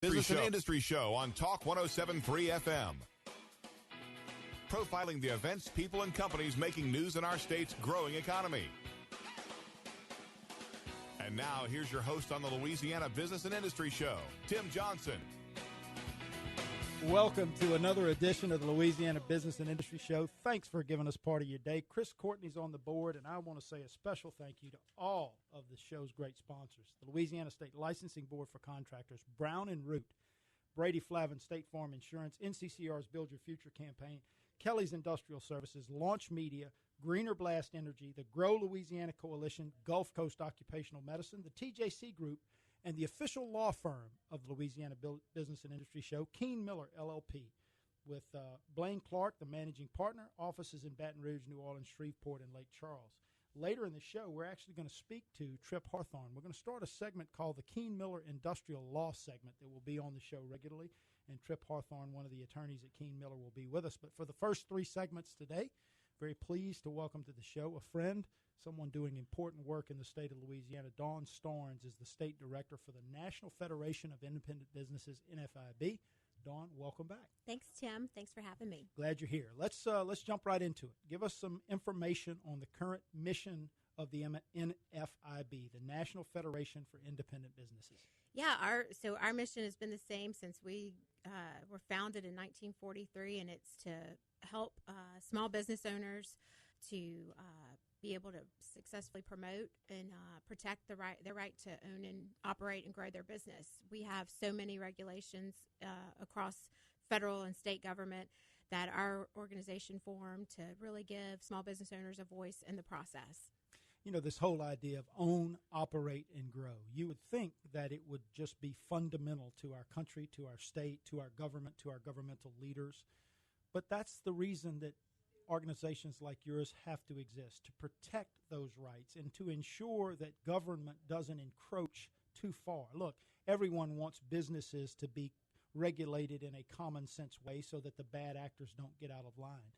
Business and Industry Show on Talk 107.3 FM. Profiling the events, people, and companies making news in our state's growing economy. And now, here's your host on the Louisiana Business and Industry Show, Tim Johnson. Welcome to another edition of the Louisiana Business and Industry Show. Thanks for giving us part of your day. Chris Courtney's on the board, and I want to say a special thank you to all of the show's great sponsors. The Louisiana State Licensing Board for Contractors, Brown & Root, Brady Flavin State Farm Insurance, NCCR's Build Your Future campaign, Kelly's Industrial Services, Launch Media, Greener Blast Energy, the Grow Louisiana Coalition, Gulf Coast Occupational Medicine, the TJC Group, and the official law firm of the Louisiana Business and Industry Show, Keene Miller, LLP, with Blaine Clark, the managing partner, offices in Baton Rouge, New Orleans, Shreveport, and Lake Charles. Later in the show, we're actually going to speak to Tripp Hawthorne. We're going to start a segment called the Keene Miller Industrial Law segment that will be on the show regularly, and Tripp Hawthorne, one of the attorneys at Keene Miller, will be with us. But for the first three segments today, very pleased to welcome to the show a friend, someone doing important work in the state of Louisiana. Dawn Starnes is the state director for the National Federation of Independent Businesses, NFIB. Dawn, welcome back. Thanks, Tim. Thanks for having me. Glad you're here. Let's jump right into it. Give us some information on the current mission of the NFIB, the National Federation for Independent Businesses. Yeah, our mission has been the same since we were founded in 1943, and it's to help small business owners to be able to successfully promote and protect their right to own and operate and grow their business. We have so many regulations across federal and state government that our organization formed to really give small business owners a voice in the process. You know, this whole idea of own, operate, and grow. You would think that it would just be fundamental to our country, to our state, to our government, to our governmental leaders. But that's the reason that organizations like yours have to exist, to protect those rights and to ensure that government doesn't encroach too far. Look, everyone wants businesses to be regulated in a common sense way so that the bad actors don't get out of line.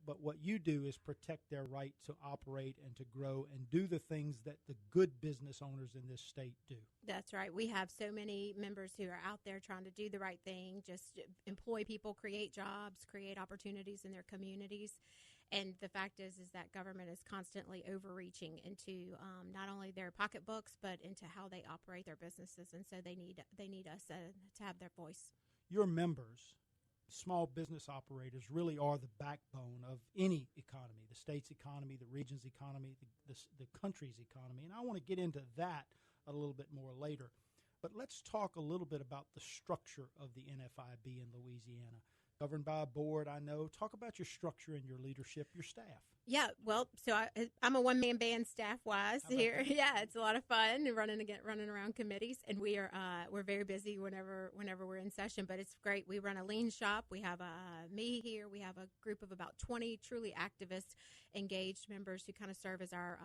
But what you do is protect their right to operate and to grow and do the things that the good business owners in this state do. That's right. We have so many members who are out there trying to do the right thing, just employ people, create jobs, create opportunities in their communities. And the fact is that government is constantly overreaching into not only their pocketbooks, but into how they operate their businesses. And so they need us to have their voice. Your members, small business operators, really are the backbone of any economy, the state's economy, the region's economy, the country's economy. And I want to get into that a little bit more later. But let's talk a little bit about the structure of the NFIB in Louisiana. Governed by a board, I know. Talk about your structure and your leadership, your staff. Yeah, well, so I'm a one-man band staff-wise here. Yeah, it's a lot of fun running around committees, and we're very busy whenever we're in session. But it's great. We run a lean shop. We have me here. We have a group of about 20 truly activist, engaged members who kind of serve as our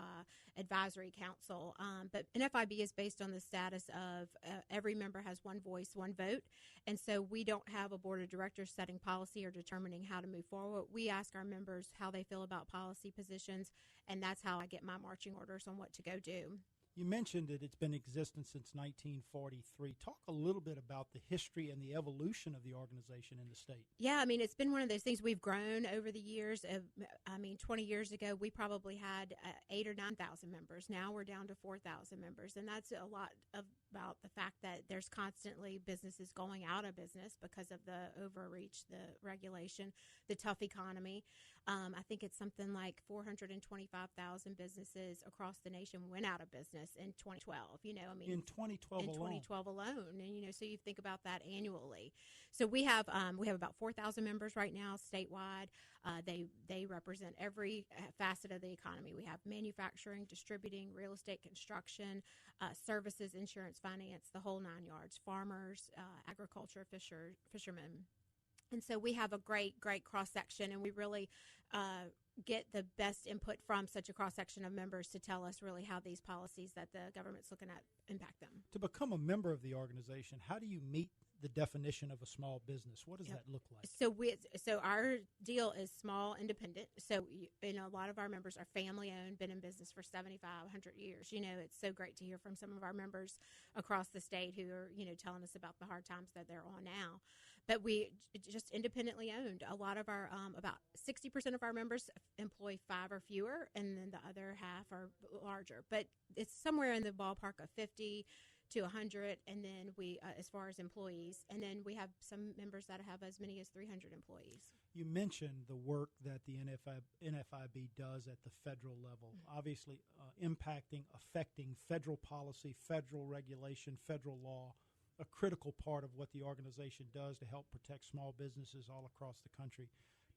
advisory council. But NFIB is based on the status of every member has one voice, one vote, and so we don't have a board of directors setting policy or determining how to move forward. We ask our members how they feel about policy positions, and that's how I get my marching orders on what to go do. You mentioned that it's been in existence since 1943. Talk a little bit about the history and the evolution of the organization in the state. Yeah, I mean, it's been one of those things we've grown over the years. 20 years ago, we probably had 8,000 or 9,000 members. Now we're down to 4,000 members, and that's a lot about the fact that there's constantly businesses going out of business because of the overreach, the regulation, the tough economy. I think it's something like 425,000 businesses across the nation went out of business in 2012. In 2012 alone, and so you think about that annually. So we have about 4,000 members right now statewide. They represent every facet of the economy. We have manufacturing, distributing, real estate, construction, services, insurance, finance, the whole 9 yards. Farmers, agriculture, fishermen. And so we have a great cross section, and we really get the best input from such a cross-section of members to tell us really how these policies that the government's looking at impact them. To become a member of the organization, how do you meet the definition of a small business? What does that look like? So our deal is small, independent. So a lot of our members are family-owned, been in business for 75, 100 years. It's so great to hear from some of our members across the state who are, telling us about the hard times that they're on now. But we just independently owned. A lot of our, about 60% of our members employ 5 or fewer, and then the other half are larger. But it's somewhere in the ballpark of 50 to 100, and then we, as far as employees, and then we have some members that have as many as 300 employees. You mentioned the work that the NFIB does at the federal level, obviously affecting federal policy, federal regulation, federal law, a critical part of what the organization does to help protect small businesses all across the country.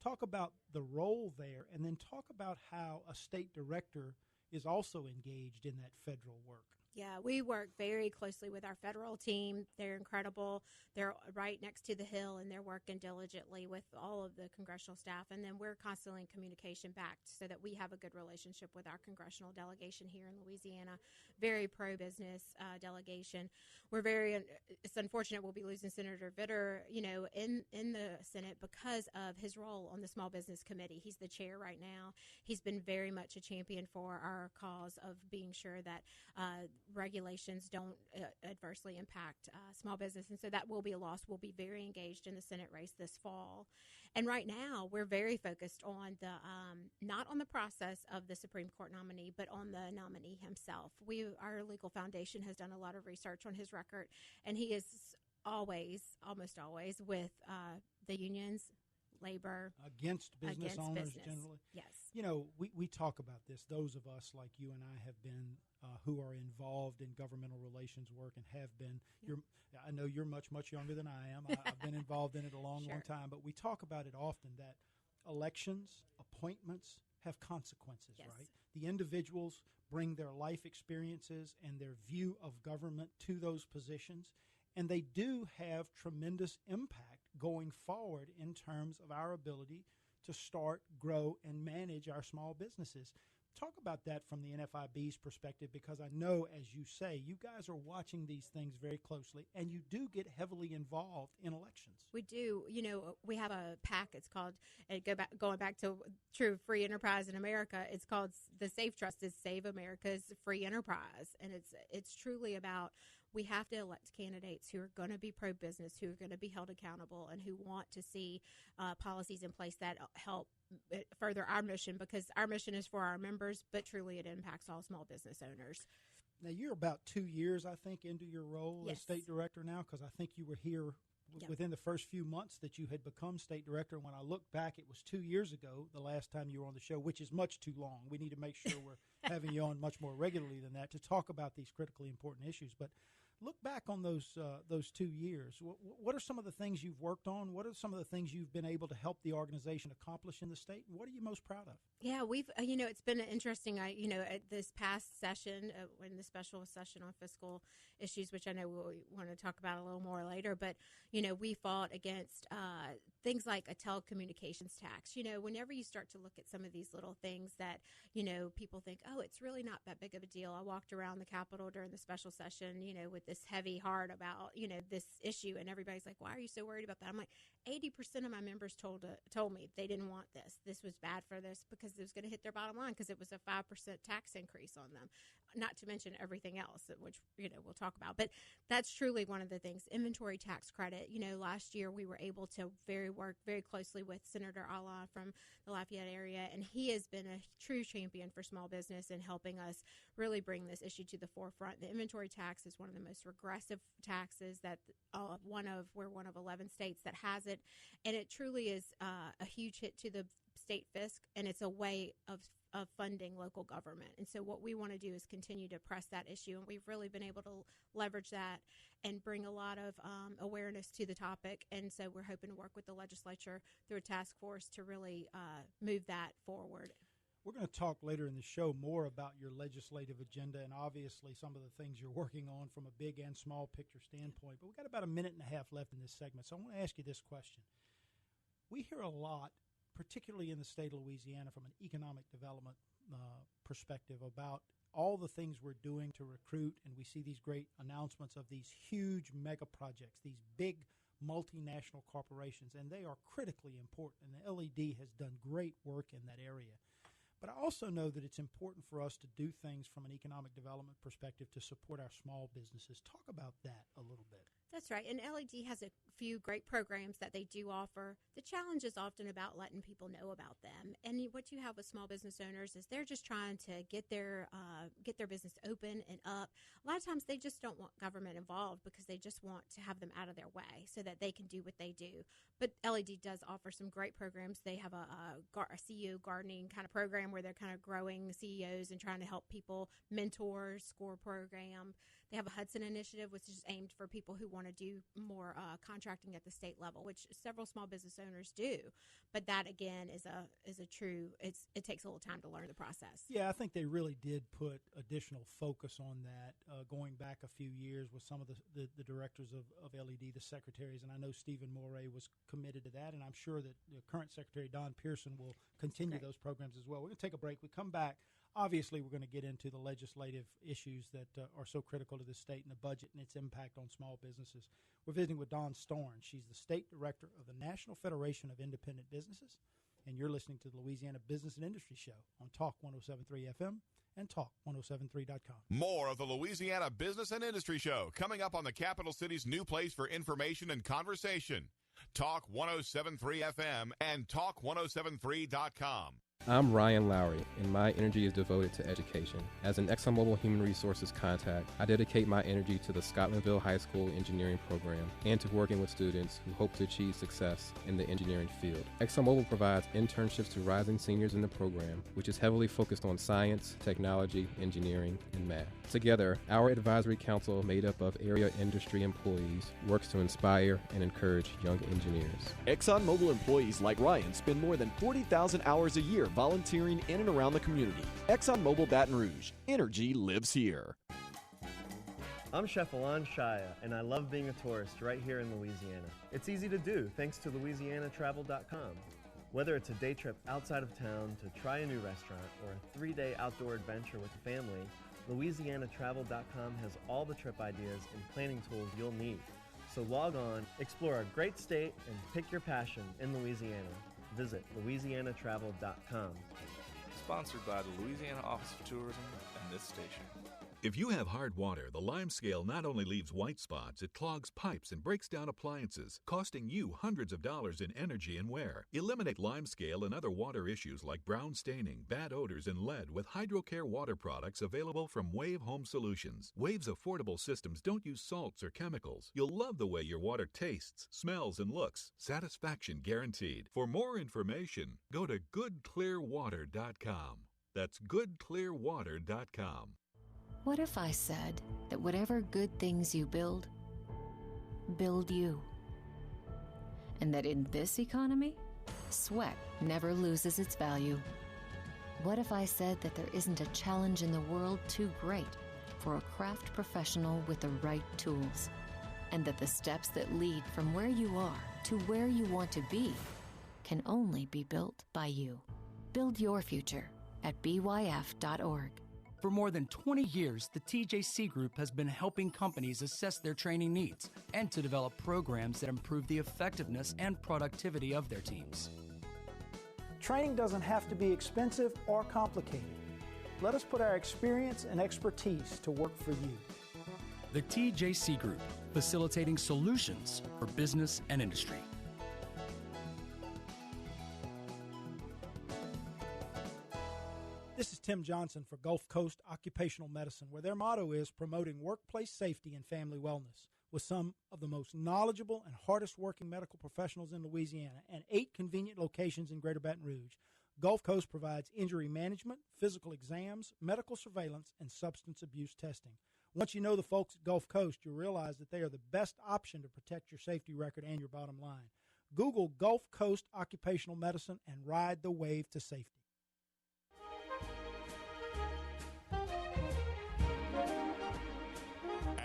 Talk about the role there, and then talk about how a state director is also engaged in that federal work. Yeah, we work very closely with our federal team. They're incredible. They're right next to the Hill, and they're working diligently with all of the congressional staff. And then we're constantly in communication back so that we have a good relationship with our congressional delegation here in Louisiana. Very pro-business delegation. It's unfortunate we'll be losing Senator Vitter, in the Senate because of his role on the Small Business Committee. He's the chair right now. He's been very much a champion for our cause of being sure that regulations don't adversely impact small business, and so that will be a loss. We'll be very engaged in the Senate race this fall, and right now we're very focused on the not on the process of the Supreme Court nominee, but on the nominee himself. Our legal foundation has done a lot of research on his record, and he is almost always with the unions, labor, against business owners generally. Yes. We talk about this. Those of us like you and I have been who are involved in governmental relations work and have been. Yeah. I know you're much, much younger than I am. I've been involved in it a long, Sure. long time. But we talk about it often that elections, appointments have consequences, Yes. right? The individuals bring their life experiences and their view of government to those positions, and they do have tremendous impact going forward in terms of our ability to start, grow, and manage our small businesses. Talk about that from the NFIB's perspective, because I know, as you say, you guys are watching these things very closely, and you do get heavily involved in elections. We do. We have a PAC. It's called, going back to true free enterprise in America, it's called the Safe Trust is Save America's Free Enterprise. And it's truly about, we have to elect candidates who are going to be pro-business, who are going to be held accountable, and who want to see policies in place that help further our mission, because our mission is for our members, but truly it impacts all small business owners. Now, you're about 2 years, I think, into your role Yes. as state director now, because I think you were here within the first few months that you had become state director. When I look back, it was 2 years ago, the last time you were on the show, which is much too long. We need to make sure we're having you on much more regularly than that to talk about these critically important issues. But look back on those 2 years. What are some of the things you've worked on? What are some of the things you've been able to help the organization accomplish in the state? And what are you most proud of? Yeah, we've, it's been interesting. At this past session, in the special session on fiscal issues, which I know we'll want to talk about a little more later, but, we fought against things like a telecommunications tax. Whenever you start to look at some of these little things that, people think, oh, it's really not that big of a deal. I walked around the Capitol during the special session, with this heavy heart about, this issue, and everybody's like, why are you so worried about that? I'm like, 80% of my members told me they didn't want this. This was bad for this because it was going to hit their bottom line, because it was a 5% tax increase on them, not to mention everything else, which, we'll talk about. But that's truly one of the things. Inventory tax credit. Last year we were able to work very closely with Senator Allah from the Lafayette area, and he has been a true champion for small business and helping us really bring this issue to the forefront. The inventory tax is one of the most regressive taxes that we're one of 11 states that has it, and it truly is a huge hit to the state fisc, and it's a way of funding local government. And so what we want to do is continue to press that issue, and we've really been able to leverage that and bring a lot of awareness to the topic. And so we're hoping to work with the legislature through a task force to really move that forward. We're going to talk later in the show more about your legislative agenda and obviously some of the things you're working on from a big and small picture standpoint. But we've got about a minute and a half left in this segment, so I want to ask you this question. We hear a lot particularly in the state of Louisiana from an economic development perspective, about all the things we're doing to recruit, and we see these great announcements of these huge mega projects, these big multinational corporations, and they are critically important, and the LED has done great work in that area. But I also know that it's important for us to do things from an economic development perspective to support our small businesses. Talk about that a little bit. That's right. And LED has a few great programs that they do offer. The challenge is often about letting people know about them. And what you have with small business owners is they're just trying to get their business open and up. A lot of times they just don't want government involved because they just want to have them out of their way so that they can do what they do. But LED does offer some great programs. They have a CEO gardening kind of program where they're kind of growing CEOs and trying to help people, mentors, score program. They have a Hudson initiative, which is aimed for people who want to do more contracting at the state level, which several small business owners do. But that, again, is a true, it takes a little time to learn the process. Yeah, I think they really did put additional focus on that going back a few years with some of the directors of LED, the secretaries, and I know Stephen Moray was committed to that, and I'm sure that the current Secretary, Don Pearson, will continue those programs as well. We're going to take a break. We come back. Obviously, we're going to get into the legislative issues that are so critical to the state and the budget and its impact on small businesses. We're visiting with Dawn Storn. She's the state director of the National Federation of Independent Businesses, and you're listening to the Louisiana Business and Industry Show on Talk 107.3 FM and Talk1073.com. More of the Louisiana Business and Industry Show coming up on the capital city's new place for information and conversation. Talk 107.3 FM and Talk1073.com. I'm Ryan Lowry, and my energy is devoted to education. As an ExxonMobil Human Resources contact, I dedicate my energy to the Scotlandville High School engineering program and to working with students who hope to achieve success in the engineering field. ExxonMobil provides internships to rising seniors in the program, which is heavily focused on science, technology, engineering, and math. Together, our advisory council, made up of area industry employees, works to inspire and encourage young engineers. ExxonMobil employees like Ryan spend more than 40,000 hours a year volunteering in and around the community. ExxonMobil Baton Rouge. Energy lives here. I'm Chef Alon Shaya, and I love being a tourist right here in Louisiana. It's easy to do thanks to LouisianaTravel.com. Whether it's a day trip outside of town to try a new restaurant or a 3-day outdoor adventure with the family, LouisianaTravel.com has all the trip ideas and planning tools you'll need. So log on, explore a great state, and pick your passion in Louisiana. Visit LouisianaTravel.com. Sponsored by the Louisiana Office of Tourism and this station. If you have hard water, the lime scale not only leaves white spots, it clogs pipes and breaks down appliances, costing you hundreds of dollars in energy and wear. Eliminate lime scale and other water issues like brown staining, bad odors, and lead with HydroCare water products available from Wave Home Solutions. Wave's affordable systems don't use salts or chemicals. You'll love the way your water tastes, smells, and looks. Satisfaction guaranteed. For more information, go to goodclearwater.com. That's goodclearwater.com. What if I said that whatever good things you build you? And that in this economy, sweat never loses its value? What if I said that there isn't a challenge in the world too great for a craft professional with the right tools? And that the steps that lead from where you are to where you want to be can only be built by you? Build your future at byf.org. For more than 20 years, the TJC Group has been helping companies assess their training needs and to develop programs that improve the effectiveness and productivity of their teams. Training doesn't have to be expensive or complicated. Let us put our experience and expertise to work for you. The TJC Group, facilitating solutions for business and industry. This is Tim Johnson for Gulf Coast Occupational Medicine, where their motto is promoting workplace safety and family wellness. With some of the most knowledgeable and hardest working medical professionals in Louisiana and 8 convenient locations in Greater Baton Rouge, Gulf Coast provides injury management, physical exams, medical surveillance, and substance abuse testing. Once you know the folks at Gulf Coast, you'll realize that they are the best option to protect your safety record and your bottom line. Google Gulf Coast Occupational Medicine and ride the wave to safety.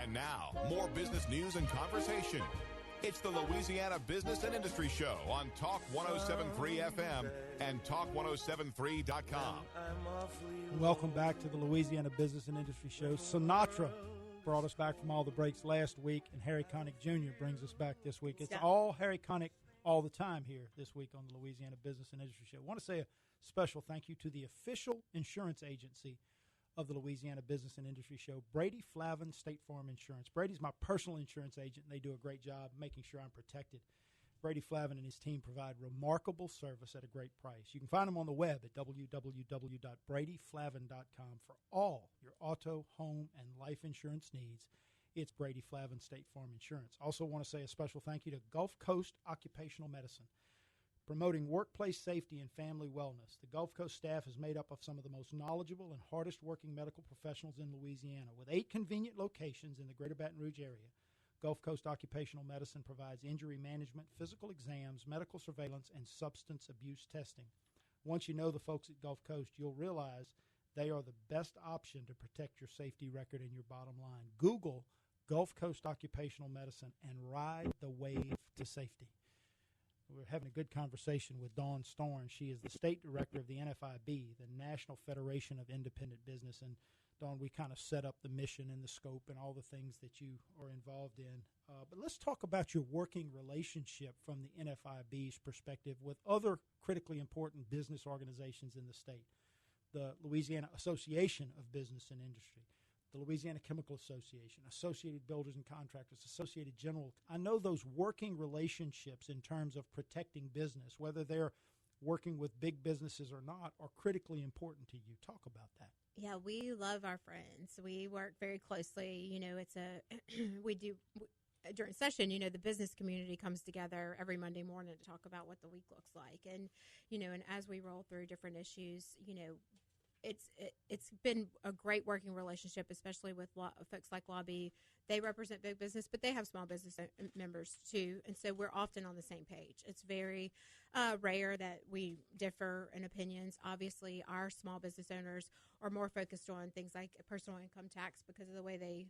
And now, more business news and conversation. It's the Louisiana Business and Industry Show on Talk 107.3 FM and Talk1073.com. Welcome back to the Louisiana Business and Industry Show. Sinatra brought us back from all the breaks last week, and Harry Connick Jr. brings us back this week. It's all Harry Connick all the time here this week on the Louisiana Business and Industry Show. I want to say a special thank you to the official insurance agency of the Louisiana Business and Industry Show, Brady Flavin State Farm Insurance. Brady's my personal insurance agent, and they do a great job making sure I'm protected. Brady Flavin and his team provide remarkable service at a great price. You can find them on the web at www.bradyflavin.com for all your auto, home, and life insurance needs. It's Brady Flavin State Farm Insurance. Also want to say a special thank you to Gulf Coast Occupational Medicine, promoting workplace safety and family wellness. The Gulf Coast staff is made up of some of the most knowledgeable and hardest working medical professionals in Louisiana. With 8 convenient locations in the greater Baton Rouge area, Gulf Coast Occupational Medicine provides injury management, physical exams, medical surveillance, and substance abuse testing. Once you know the folks at Gulf Coast, you'll realize they are the best option to protect your safety record and your bottom line. Google Gulf Coast Occupational Medicine and ride the wave to safety. We're having a good conversation with Dawn Storn. She is the state director of the NFIB, the National Federation of Independent Business. And Dawn, we kind of set up the mission and the scope and all the things that you are involved in. But let's talk about your working relationship from the NFIB's perspective with other critically important business organizations in the state. The Louisiana Association of Business and Industry, the Louisiana Chemical Association, Associated Builders and Contractors, Associated General. I know those working relationships in terms of protecting business, whether they're working with big businesses or not, are critically important to you. Talk about that. Yeah, we love our friends. We work very closely. You know, during session, you know, the business community comes together every Monday morning to talk about what the week looks like. And, you know, and as we roll through different issues, you know, it's been a great working relationship, especially with folks like Lobby. They represent big business, but they have small business members too, and so we're often on the same page. It's very rare that we differ in opinions. Obviously, our small business owners are more focused on things like personal income tax because of the way they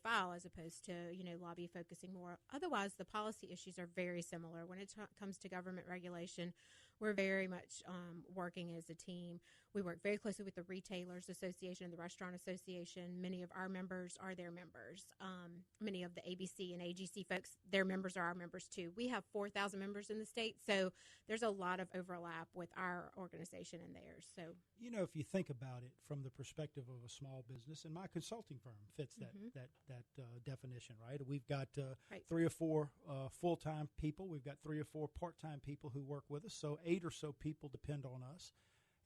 file, as opposed to, you know, Lobby focusing more. Otherwise, the policy issues are very similar. When it comes to government regulation, we're very much working as a team. We work very closely with the Retailers Association and the Restaurant Association. Many of our members are their members. Many of the ABC and AGC folks, their members are our members too. We have 4,000 members in the state, so there's a lot of overlap with our organization and theirs. So, you know, if you think about it from the perspective of a small business, and my consulting firm fits that definition, right? We've got 3 or 4 full-time people. We've got 3 or 4 part-time people who work with us, so 8 or so people depend on us.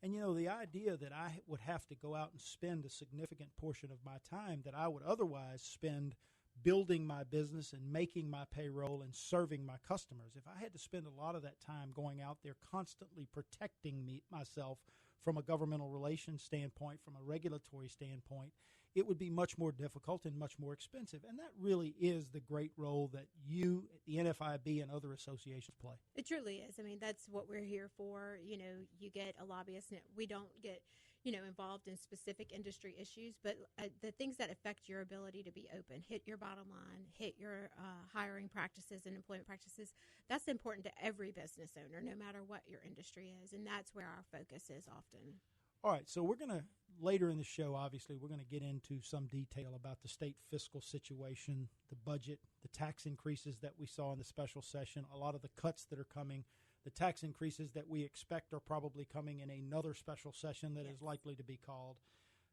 And, you know, the idea that I would have to go out and spend a significant portion of my time that I would otherwise spend building my business and making my payroll and serving my customers, if I had to spend a lot of that time going out there constantly protecting myself from a governmental relations standpoint, from a regulatory standpoint, it would be much more difficult and much more expensive. And that really is the great role that you, the NFIB, and other associations play. It truly is. I mean, that's what we're here for. You know, you get a lobbyist, and we don't get, you know, involved in specific industry issues, but the things that affect your ability to be open, hit your bottom line, hit your hiring practices and employment practices, that's important to every business owner, no matter what your industry is, and that's where our focus is often. All right, so we're going to, later in the show, obviously, we're going to get into some detail about the state fiscal situation, the budget, the tax increases that we saw in the special session, a lot of the cuts that are coming. The tax increases that we expect are probably coming in another special session that is likely to be called.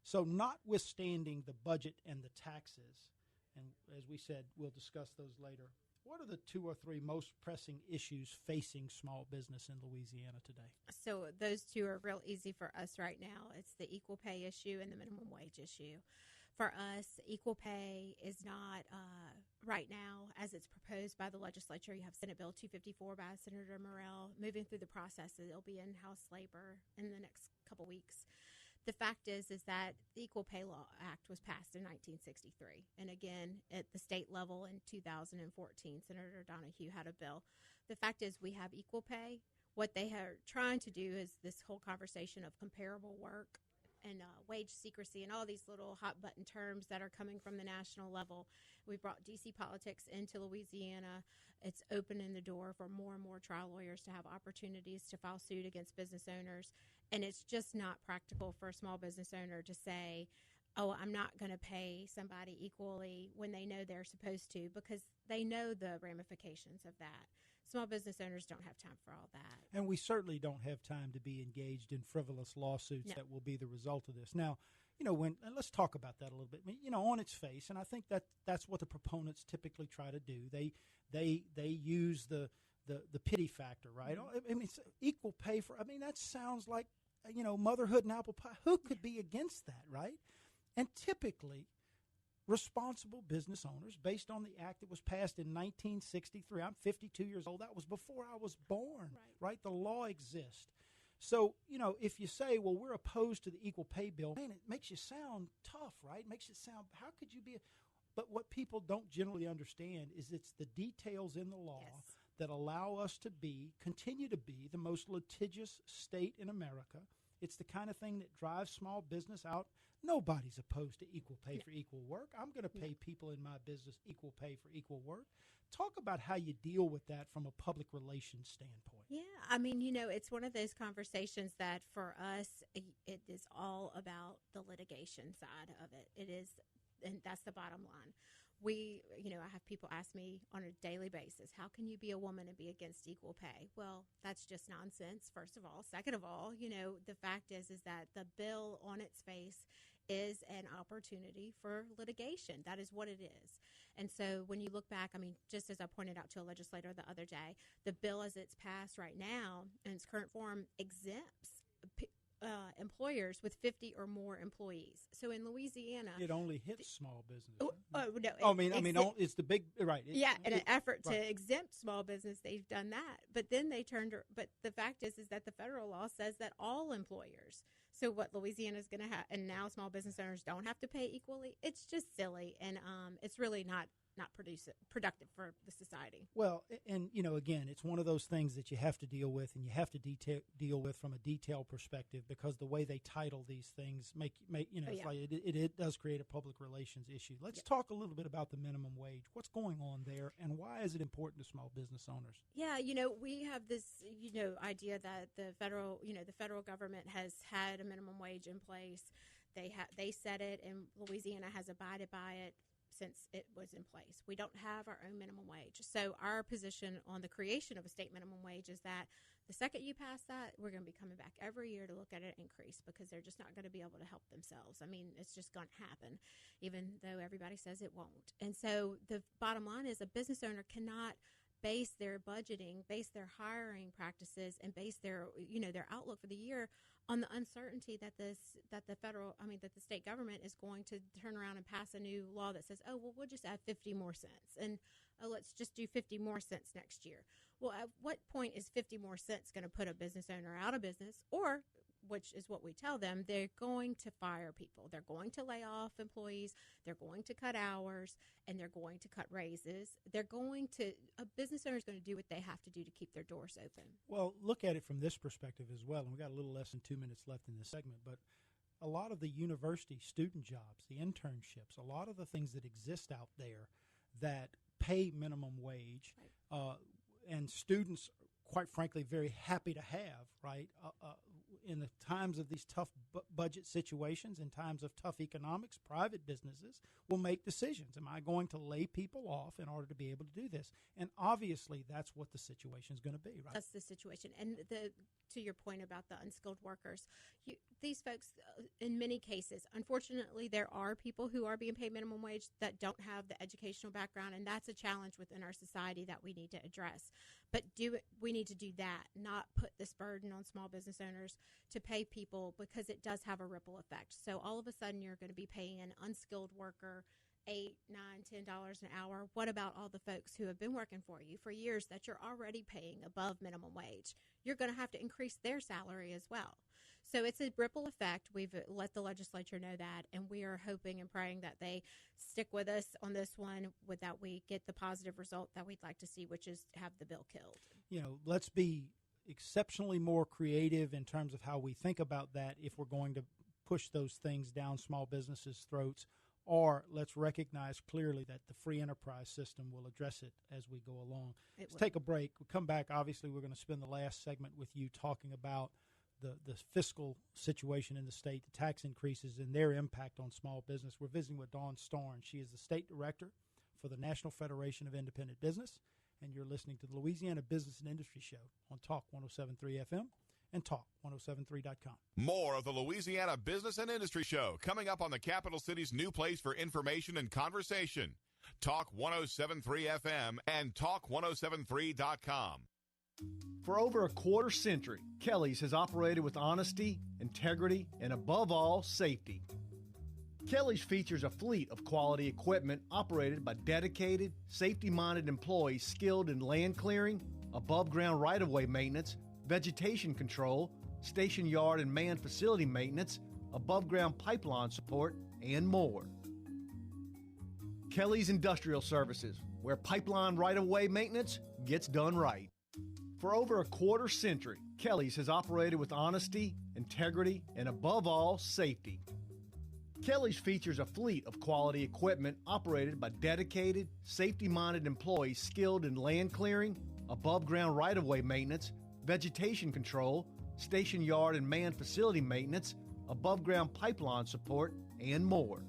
So notwithstanding the budget and the taxes, and as we said, we'll discuss those later, what are the 2 or 3 most pressing issues facing small business in Louisiana today? So those 2 are real easy for us right now. It's the equal pay issue and the minimum wage issue. For us, equal pay is not right now, as it's proposed by the legislature. You have Senate Bill 254 by Senator Morrell moving through the process. It'll be in House labor in the next couple weeks. The fact is that the Equal Pay Law Act was passed in 1963. And again, at the state level in 2014, Senator Donahue had a bill. The fact is we have equal pay. What they are trying to do is this whole conversation of comparable work. wage secrecy and all these little hot button terms that are coming from the national level. We brought DC politics into Louisiana. It's opening the door for more and more trial lawyers to have opportunities to file suit against business owners. And it's just not practical for a small business owner to say, oh, I'm not going to pay somebody equally when they know they're supposed to, because they know the ramifications of that. Small business owners don't have time for all that. And we certainly don't have time to be engaged in frivolous lawsuits that will be the result of this. Now, and let's talk about that a little bit. On its face, and I think that's what the proponents typically try to do. They use the pity factor, right? I mean, it's equal pay for. I mean, that sounds like motherhood and apple pie. Who could be against that, right? And typically, responsible business owners, based on the act that was passed in 1963, I'm 52 years old. That was before I was born, right? The law exists. So, if you say, well, we're opposed to the equal pay bill, man, it makes you sound tough, right? It makes it sound, how could you be? But what people don't generally understand is it's the details in the law that allow us to continue to be the most litigious state in America. It's the kind of thing that drives small business out. Nobody's opposed to equal pay for equal work. I'm going to pay people in my business equal pay for equal work. Talk about how you deal with that from a public relations standpoint. Yeah, I mean, it's one of those conversations that for us, it is all about the litigation side of it. It is, and that's the bottom line. I have people ask me on a daily basis, how can you be a woman and be against equal pay? Well, that's just nonsense, first of all. Second of all, the fact is that the bill on its face is an opportunity for litigation. That is what it is. And so when you look back, I mean, just as I pointed out to a legislator the other day, the bill as it's passed right now in its current form exempts employers with 50 or more employees. So in Louisiana, it only hits small business. No. It's the big right. In an effort to exempt small business, they've done that. But then but the fact is that the federal law says that all employers. So what Louisiana is going to have, and now small business owners don't have to pay equally. It's just silly, and it's really not productive for the society. Well, and again, it's one of those things that you have to deal with, and you have to deal with from a detail perspective, because the way they title these things it does create a public relations issue. Let's talk a little bit about the minimum wage. What's going on there, and why is it important to small business owners? Yeah, we have this idea that the federal government has had a minimum wage in place. They set it, and Louisiana has abided by it since it was in place. We don't have our own minimum wage. So our position on the creation of a state minimum wage is that the second you pass that, we're going to be coming back every year to look at an increase, because they're just not going to be able to help themselves. I mean, it's just going to happen, even though everybody says it won't. And so the bottom line is a business owner cannot base their budgeting, base their hiring practices, and base their outlook for the year on the uncertainty that the state government is going to turn around and pass a new law that says, oh, well, we'll just add 50 more cents, and let's just do 50 more cents next year. Well, at what point is 50 more cents going to put a business owner out of business? Or, which is what we tell them, they're going to fire people. They're going to lay off employees. They're going to cut hours, and they're going to cut raises. A business owner is going to do what they have to do to keep their doors open. Well, look at it from this perspective as well. And we got a little less than 2 minutes left in this segment, but a lot of the university student jobs, the internships, a lot of the things that exist out there that pay minimum wage, and students, quite frankly, very happy to have, right? In the times of these tough budget situations, in times of tough economics, private businesses will make decisions. Am I going to lay people off in order to be able to do this? And obviously, that's what the situation is going to be, right? That's the situation. And to your point about the unskilled workers, these folks, in many cases, unfortunately, there are people who are being paid minimum wage that don't have the educational background, and that's a challenge within our society that we need to address. But we need to do that, not put this burden on small business owners to pay people, because it does have a ripple effect. So all of a sudden, you're going to be paying an unskilled worker $8, $9, $10 an hour. What about all the folks who have been working for you for years that you're already paying above minimum wage? You're going to have to increase their salary as well. So it's a ripple effect. We've let the legislature know that, and we are hoping and praying that they stick with us on this one, that we get the positive result that we'd like to see, which is have the bill killed. Let's be exceptionally more creative in terms of how we think about that if we're going to push those things down small businesses' throats, or let's recognize clearly that the free enterprise system will address it as we go along. Let's take a break. We'll come back. Obviously, we're going to spend the last segment with you talking about the fiscal situation in the state, the tax increases, and their impact on small business. We're visiting with Dawn Starnes. She is the state director for the National Federation of Independent Business, and you're listening to the Louisiana Business and Industry Show on Talk 107.3 FM and Talk1073.com. More of the Louisiana Business and Industry Show coming up on the capital city's new place for information and conversation. Talk 107.3 FM and Talk1073.com. For over a quarter century, Kelly's has operated with honesty, integrity, and above all, safety. Kelly's features a fleet of quality equipment operated by dedicated, safety-minded employees skilled in land clearing, above-ground right-of-way maintenance, vegetation control, station yard and manned facility maintenance, above-ground pipeline support, and more. Kelly's Industrial Services, where pipeline right-of-way maintenance gets done right. For over a quarter century, Kelly's has operated with honesty, integrity, and above all, safety. Kelly's features a fleet of quality equipment operated by dedicated, safety-minded employees skilled in land clearing, above-ground right-of-way maintenance, vegetation control, station yard and manned facility maintenance, above-ground pipeline support, and more.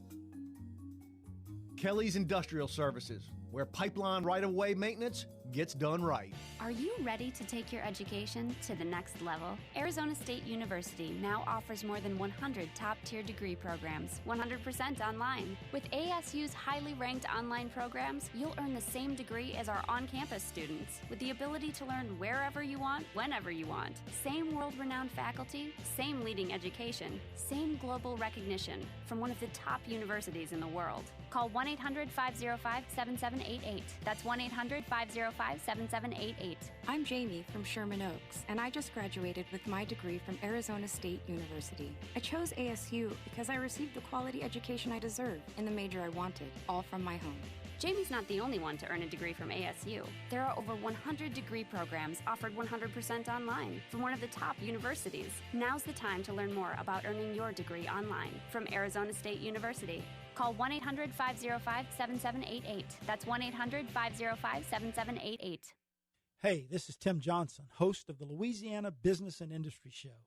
Kelly's Industrial Services, where pipeline right-of-way maintenance gets done right. Are you ready to take your education to the next level? Arizona State University now offers more than 100 top-tier degree programs, 100% online. With ASU's highly ranked online programs, you'll earn the same degree as our on-campus students, with the ability to learn wherever you want, whenever you want. Same world-renowned faculty, same leading education, same global recognition from one of the top universities in the world. Call 1-800-505-7788. That's 1-800-505-7788. I'm Jamie from Sherman Oaks, and I just graduated with my degree from Arizona State University. I chose ASU because I received the quality education I deserve in the major I wanted, all from my home. Jamie's not the only one to earn a degree from ASU. There are over 100 degree programs offered 100% online from one of the top universities. Now's the time to learn more about earning your degree online from Arizona State University. Call 1-800-505-7788. That's 1-800-505-7788. Hey, this is Tim Johnson, host of the Louisiana Business and Industry Show.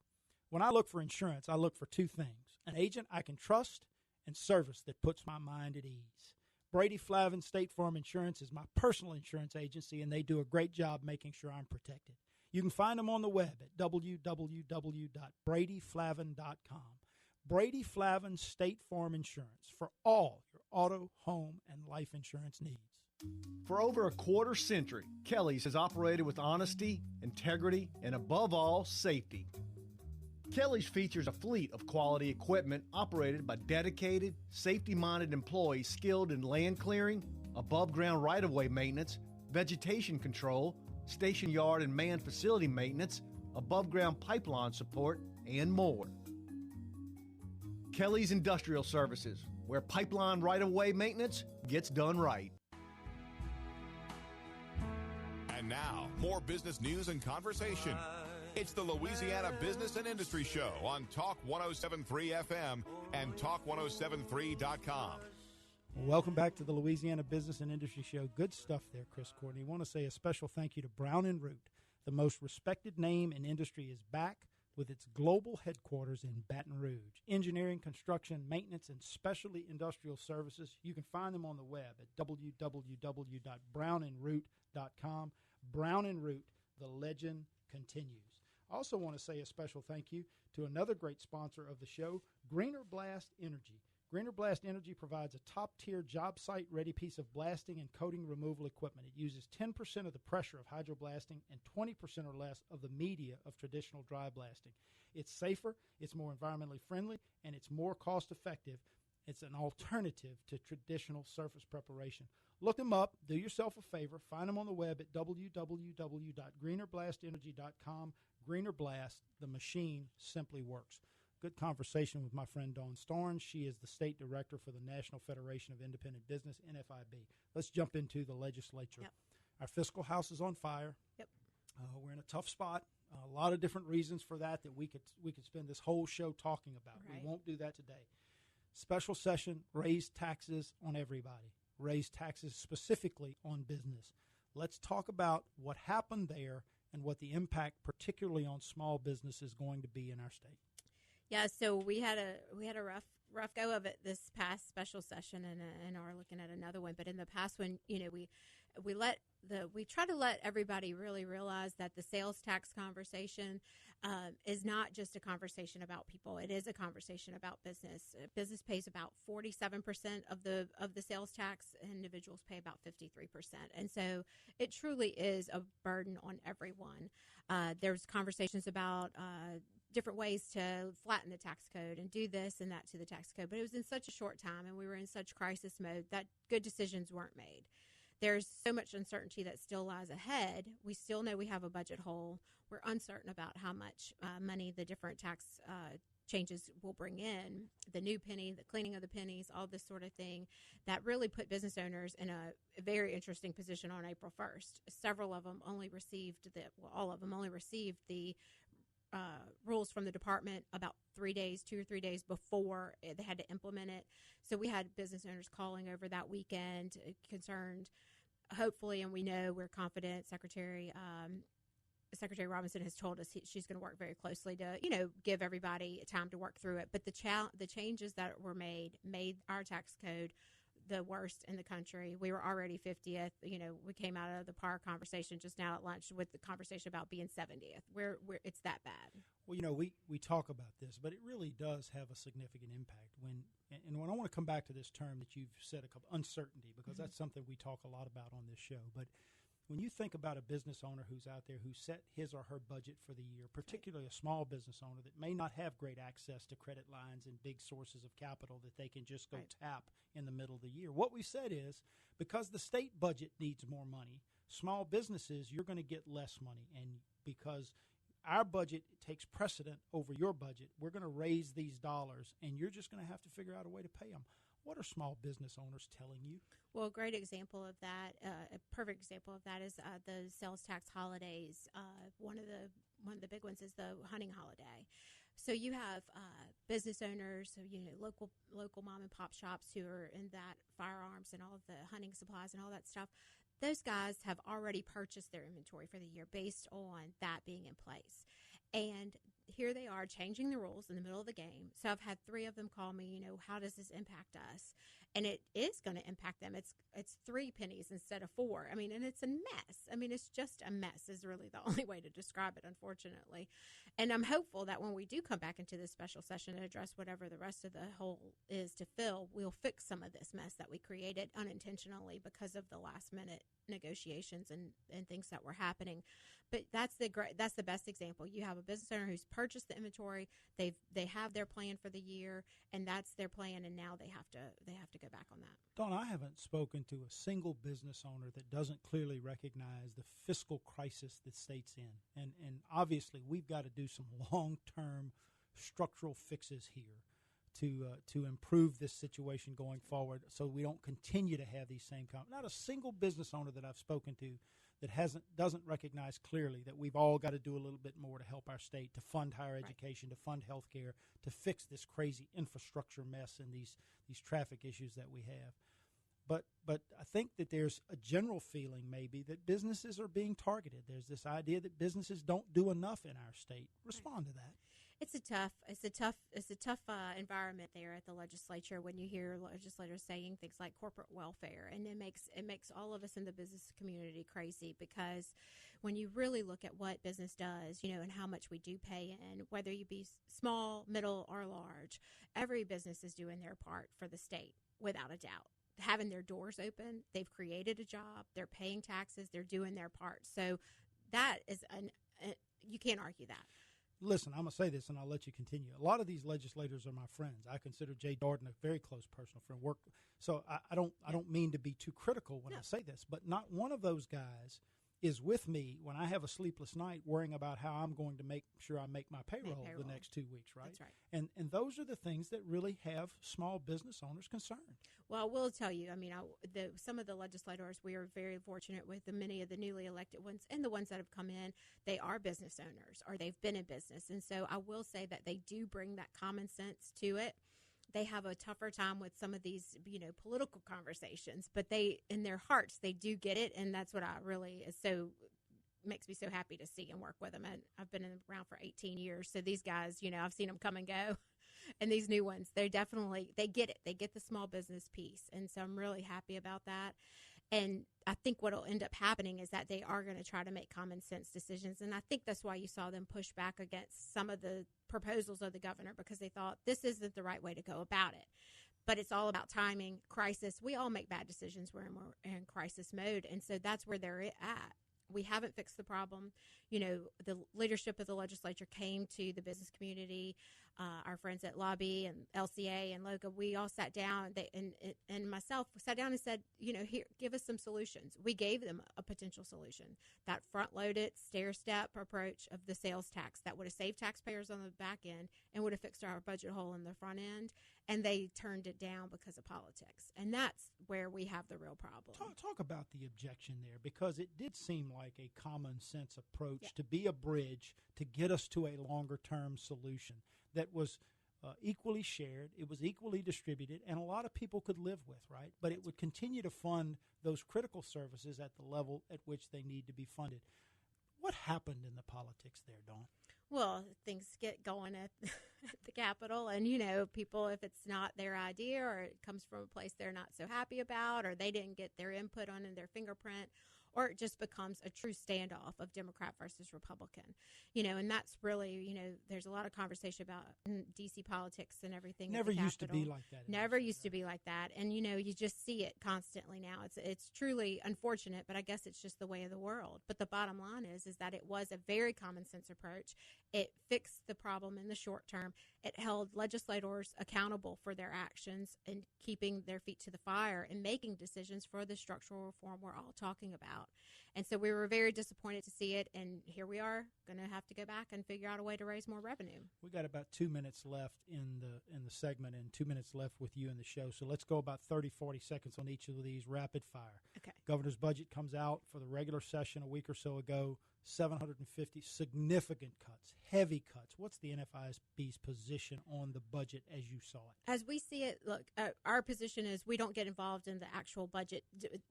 When I look for insurance, I look for two things: an agent I can trust and service that puts my mind at ease. Brady Flavin State Farm Insurance is my personal insurance agency, and they do a great job making sure I'm protected. You can find them on the web at www.bradyflavin.com. Brady Flavin State Farm Insurance for all your auto, home, and life insurance needs. For over a quarter century, Kelly's has operated with honesty, integrity, and above all, safety. Kelly's features a fleet of quality equipment operated by dedicated, safety-minded employees skilled in land clearing, above-ground right-of-way maintenance, vegetation control, station yard and manned facility maintenance, above-ground pipeline support, and more. Kelly's Industrial Services, where pipeline right-of-way maintenance gets done right. And now, more business news and conversation. It's the Louisiana Business and Industry Show on Talk 107.3 FM and Talk1073.com. Welcome back to the Louisiana Business and Industry Show. Good stuff there, Chris Courtney. I want to say a special thank you to Brown & Root. The most respected name in industry is back with its global headquarters in Baton Rouge. Engineering, construction, maintenance, and specialty industrial services. You can find them on the web at www.brownandroot.com. Brown & Root, the legend continues. I also want to say a special thank you to another great sponsor of the show, Greener Blast Energy. Greener Blast Energy provides a top-tier job site-ready piece of blasting and coating removal equipment. It uses 10% of the pressure of hydroblasting and 20% or less of the media of traditional dry blasting. It's safer, it's more environmentally friendly, and it's more cost-effective. It's an alternative to traditional surface preparation. Look them up. Do yourself a favor. Find them on the web at www.greenerblastenergy.com. Greener Blast, the machine simply works. Good conversation with my friend Dawn Starnes. She is the state director for the National Federation of Independent Business, NFIB. Let's jump into the legislature. Yep. Our fiscal house is on fire. Yep. We're in a tough spot. A lot of different reasons for that we could spend this whole show talking about. Right. We won't do that today. Special session, raise taxes on everybody. Raise taxes specifically on business. Let's talk about what happened there and what the impact, particularly on small business, is going to be in our state. Yeah, so we had a rough go of it this past special session, and are looking at another one. But in the past one, we try to let everybody really realize that the sales tax conversation is not just a conversation about people. It is a conversation about business. Business pays about 47% of the sales tax. Individuals pay about 53%, and so it truly is a burden on everyone. There's conversations about different ways to flatten the tax code and do this and that to the tax code, but it was in such a short time, and we were in such crisis mode that good decisions weren't made. There's so much uncertainty that still lies ahead. We still know we have a budget hole. We're uncertain about how much money the different tax changes will bring in, the new penny, the cleaning of the pennies, all this sort of thing that really put business owners in a very interesting position on April 1st. Several of them only received all of them only received the rules from the department about 2 or 3 days before they had to implement it. So we had business owners calling over that weekend, concerned, hopefully, and we know, we're confident, Secretary Robinson has told us she's going to work very closely to, give everybody time to work through it. But the changes that were made our tax code the worst in the country. We were already 50th. We came out of the prior conversation just now at lunch with the conversation about being 70th. It's that bad. Well, we talk about this, but it really does have a significant impact. When I want to come back to this term that you've said uncertainty, because that's something we talk a lot about on this show. But when you think about a business owner who's out there who set his or her budget for the year, particularly a small business owner that may not have great access to credit lines and big sources of capital that they can just go tap in the middle of the year, what we said is, because the state budget needs more money, small businesses, you're going to get less money. And because our budget takes precedent over your budget, we're going to raise these dollars, and you're just going to have to figure out a way to pay them. What are small business owners telling you? Well, a great example of that, a perfect example of that is the sales tax holidays. One of the big ones is the hunting holiday. So you have business owners, local mom and pop shops who are in that, firearms and all of the hunting supplies and all that stuff. Those guys have already purchased their inventory for the year based on that being in place. And here they are changing the rules in the middle of the game. So I've had 3 of them call me, how does this impact us? And it is going to impact them. It's 3 pennies instead of 4. And it's a mess. It's just a mess is really the only way to describe it, unfortunately. And I'm hopeful that when we do come back into this special session and address whatever the rest of the hole is to fill, we'll fix some of this mess that we created unintentionally because of the last minute negotiations and things that were happening. But that's the best example. You have a business owner who's purchased the inventory. They have their plan for the year, and that's their plan. And now they have to go back on that. Dawn, I haven't spoken to a single business owner that doesn't clearly recognize the fiscal crisis the state's in, and obviously we've got to do some long-term structural fixes here to improve this situation going forward, so we don't continue to have these same not a single business owner that I've spoken to that doesn't recognize clearly that we've all got to do a little bit more to help our state, to fund higher education, to fund health care, to fix this crazy infrastructure mess and these traffic issues that we have. But I think that there's a general feeling maybe that businesses are being targeted. There's this idea that businesses don't do enough in our state. Respond to that. It's a tough environment there at the legislature when you hear legislators saying things like corporate welfare, and it makes all of us in the business community crazy, because when you really look at what business does, and how much we do pay in, whether you be small, middle, or large, every business is doing their part for the state without a doubt. Having their doors open, they've created a job, they're paying taxes, they're doing their part. So that is you can't argue that. Listen, I'm going to say this, and I'll let you continue. A lot of these legislators are my friends. I consider Jay Darden a very close personal friend. So I don't mean to be too critical when I say this, but not one of those guys is with me when I have a sleepless night worrying about how I'm going to make sure I make my payroll the next 2 weeks, right? That's right. And those are the things that really have small business owners concerned. Well, I will tell you, I mean, some of the legislators, we are very fortunate with many of the newly elected ones and the ones that have come in, they are business owners or they've been in business. And so I will say that they do bring that common sense to it. They have a tougher time with some of these, political conversations, but in their hearts, they do get it. And that's what makes me so happy to see and work with them. And I've been around for 18 years. So these guys, I've seen them come and go. And these new ones, they get it. They get the small business piece. And so I'm really happy about that. And I think what will end up happening is that they are going to try to make common sense decisions. And I think that's why you saw them push back against some of the proposals of the governor, because they thought this isn't the right way to go about it. But it's all about timing, crisis. We all make bad decisions when we're in crisis mode. And so that's where they're at. We haven't fixed the problem. The leadership of the legislature came to the business community, our friends at Lobby and LCA and LOCA. We all sat down and myself sat down and said, here, give us some solutions. We gave them a potential solution, that front-loaded stair-step approach of the sales tax that would have saved taxpayers on the back end and would have fixed our budget hole in the front end. And they turned it down because of politics. And that's where we have the real problem. Talk about the objection there, because it did seem like a common sense approach to be a bridge to get us to a longer term solution that was equally shared, it was equally distributed, and a lot of people could live with, right? But it would continue to fund those critical services at the level at which they need to be funded. What happened in the politics there, Dawn? Well, things get going at the Capitol, and, people, if it's not their idea or it comes from a place they're not so happy about or they didn't get their input on in their fingerprint, or it just becomes a true standoff of Democrat versus Republican, and that's really, there's a lot of conversation about D.C. politics and everything. Never used to be like that. Never used to be like that. And, you just see it constantly now. It's truly unfortunate, but I guess it's just the way of the world. But the bottom line is that it was a very common sense approach. It fixed the problem in the short term. It held legislators accountable for their actions and keeping their feet to the fire and making decisions for the structural reform we're all talking about. And so we were very disappointed to see it, and here we are going to have to go back and figure out a way to raise more revenue. We got about 2 minutes left in the segment and 2 minutes left with you in the show. So let's go about 30, 40 seconds on each of these rapid fire. Okay. Governor's budget comes out for the regular session a week or so ago. 750 significant cuts, heavy cuts. What's the NFISB's position on the budget as you saw it? As we see it, look, our position is we don't get involved in the actual budget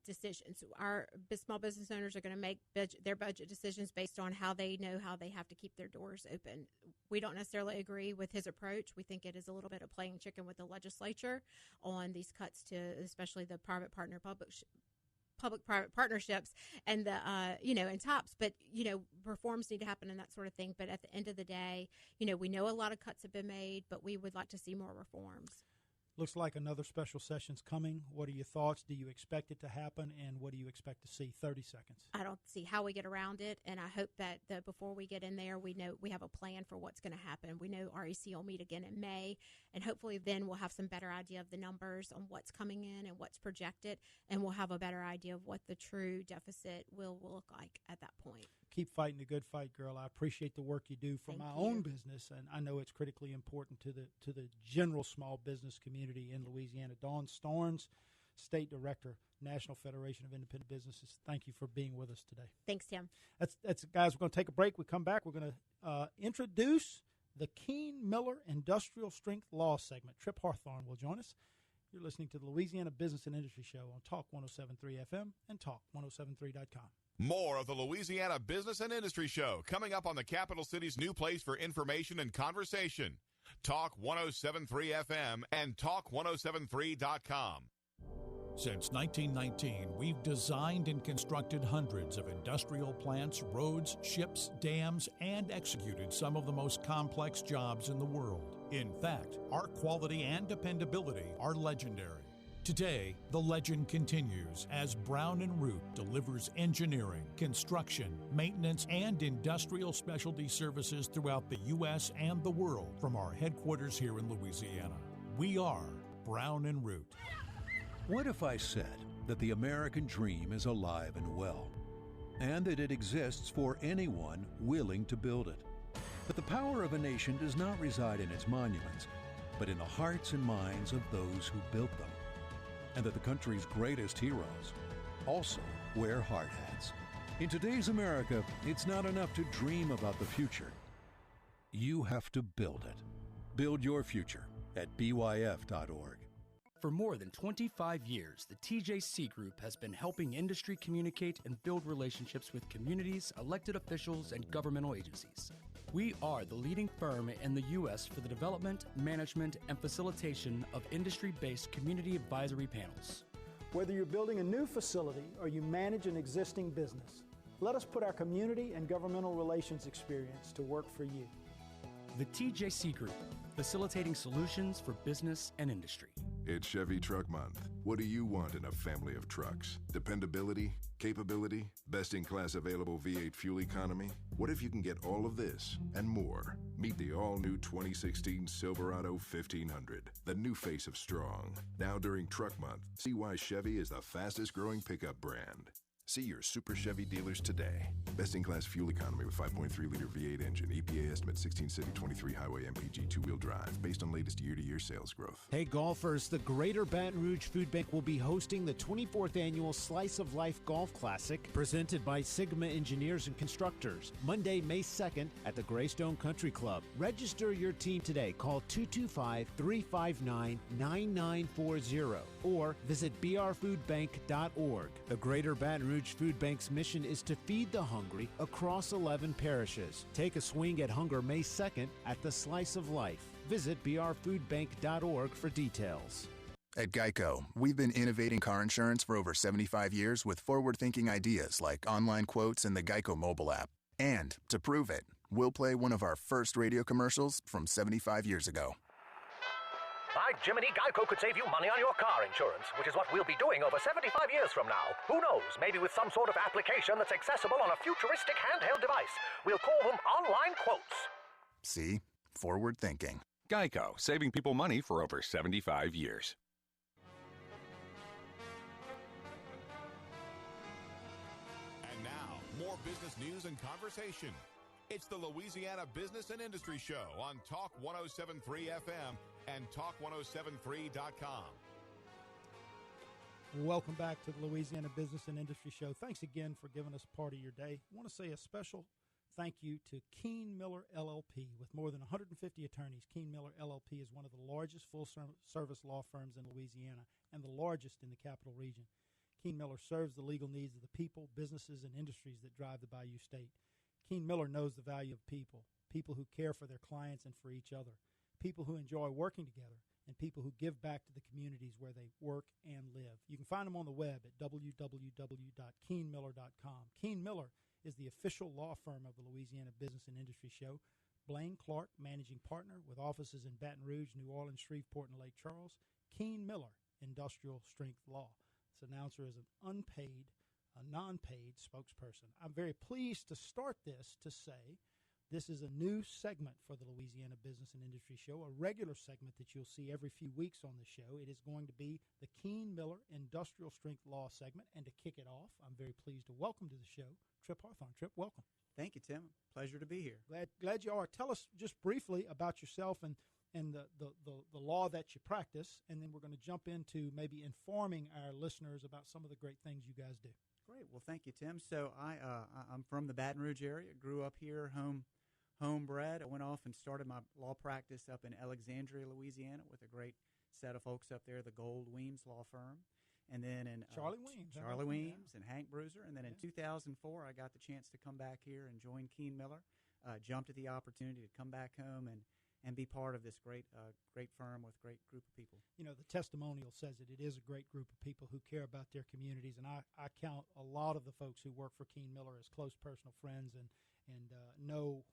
decisions. Our small business owners are going to make their budget decisions based on how they know how they have to keep their doors open. We don't necessarily agree with his approach. We think it is a little bit of playing chicken with the legislature on these cuts to especially the public-private partnerships and the and TOPS, but reforms need to happen and that sort of thing. But at the end of the day, we know a lot of cuts have been made, but we would like to see more reforms. Looks like another special session's coming. What are your thoughts? Do you expect it to happen, and what do you expect to see? 30 seconds. I don't see how we get around it, and I hope that before we get in there, we know we have a plan for what's going to happen. We know REC will meet again in May, and hopefully then we'll have some better idea of the numbers on what's coming in and what's projected, and we'll have a better idea of what the true deficit will look like at that point. Keep fighting the good fight, girl. I appreciate the work you do for my own business, and I know it's critically important to the general small business community in Louisiana. Dawn Starnes, State Director, National Federation of Independent Businesses. Thank you for being with us today. Thanks, Tim. That's guys. We're going to take a break. We come back. We're going to introduce the Keene Miller Industrial Strength Law segment. Trip Hawthorne will join us. You're listening to the Louisiana Business and Industry Show on Talk 107.3 FM and Talk1073.com. More of the Louisiana Business and Industry Show coming up on the capital city's new place for information and conversation. Talk 107.3 FM and Talk1073.com. Since 1919, we've designed and constructed hundreds of industrial plants, roads, ships, dams, and executed some of the most complex jobs in the world. In fact, our quality and dependability are legendary. Today, the legend continues as Brown & Root delivers engineering, construction, maintenance, and industrial specialty services throughout the U.S. and the world from our headquarters here in Louisiana. We are Brown & Root. What if I said that the American dream is alive and well? and that it exists for anyone willing to build it. But the power of a nation does not reside in its monuments, but in the hearts and minds of those who built them. And that the country's greatest heroes also wear hard hats. In today's America, it's not enough to dream about the future. You have to build it. Build your future at byf.org. For more than 25 years, the TJC Group has been helping industry communicate and build relationships with communities, elected officials, and governmental agencies. We are the leading firm in the U.S. for the development, management, and facilitation of industry-based community advisory panels. Whether you're building a new facility or you manage an existing business, let us put our community and governmental relations experience to work for you. The TJC Group, facilitating solutions for business and industry. It's Chevy Truck Month. What do you want in a family of trucks? Dependability, capability, best-in-class available V8 fuel economy? What if you can get all of this and more? Meet the all-new 2016 Silverado 1500, the new face of strong. Now during Truck Month, see why Chevy is the fastest-growing pickup brand. See your Super Chevy dealers today. Best-in-class fuel economy with 5.3-liter V8 engine. EPA estimate 16 city, 23 highway MPG two-wheel drive based on latest year-to-year sales growth. Hey golfers, the Greater Baton Rouge Food Bank will be hosting the 24th annual Slice of Life Golf Classic presented by Sigma Engineers and Constructors, Monday, May 2nd at the Greystone Country Club. Register your team today. Call 225-359-9940 or visit brfoodbank.org. The Greater Baton Rouge Food Bank's mission is to feed the hungry across 11 parishes. Take a swing at Hunger May 2nd at the Slice of Life. Visit brfoodbank.org for details. At Geico, we've been innovating car insurance for over 75 years with forward-thinking ideas like online quotes and the Geico mobile app. And to prove it, we'll play one of our first radio commercials from 75 years ago. By Jiminy, Geico could save you money on your car insurance, which is what we'll be doing over 75 years from now. Who knows, maybe with some sort of application that's accessible on a futuristic handheld device. We'll call them online quotes. See? Forward thinking. Geico, saving people money for over 75 years. And now, more business news and conversation. It's the Louisiana Business and Industry Show on Talk 107.3 FM and Talk1073.com. Welcome back to the Louisiana Business and Industry Show. Thanks again for giving us part of your day. I want to say a special thank you to Keene Miller LLP. With more than 150 attorneys, Keene Miller LLP is one of the largest full-service law firms in Louisiana and the largest in the capital region. Keene Miller serves the legal needs of the people, businesses, and industries that drive the Bayou State. Keene Miller knows the value of people, people who care for their clients and for each other, people who enjoy working together, and people who give back to the communities where they work and live. You can find them on the web at www.keenemiller.com. Keene Miller is the official law firm of the Louisiana Business and Industry Show. Blaine Clark, managing partner with offices in Baton Rouge, New Orleans, Shreveport, and Lake Charles. Keene Miller, Industrial Strength Law. This announcer is a non-paid spokesperson. I'm very pleased to start this to say this is a new segment for the Louisiana Business and Industry Show, a regular segment that you'll see every few weeks on the show. It is going to be the Keene Miller Industrial Strength Law segment. And to kick it off, I'm very pleased to welcome to the show Trip Hawthorne. Trip, welcome. Thank you, Tim. Pleasure to be here. Glad you are. Tell us just briefly about yourself and the law that you practice, and then we're going to jump into maybe informing our listeners about some of the great things you guys do. Great. Well, thank you, Tim. So I'm from the Baton Rouge area. Grew up here, homebred. I went off and started my law practice up in Alexandria, Louisiana, with a great set of folks up there, the Gold Weems Law Firm. And then in Charlie Weems and Hank Bruiser. And then in 2004, I got the chance to come back here and join Keene Miller. Jumped at the opportunity to come back home and be part of this great firm with a great group of people. You know, the testimonial says that it is a great group of people who care about their communities, and I count a lot of the folks who work for Keene Miller as close personal friends and know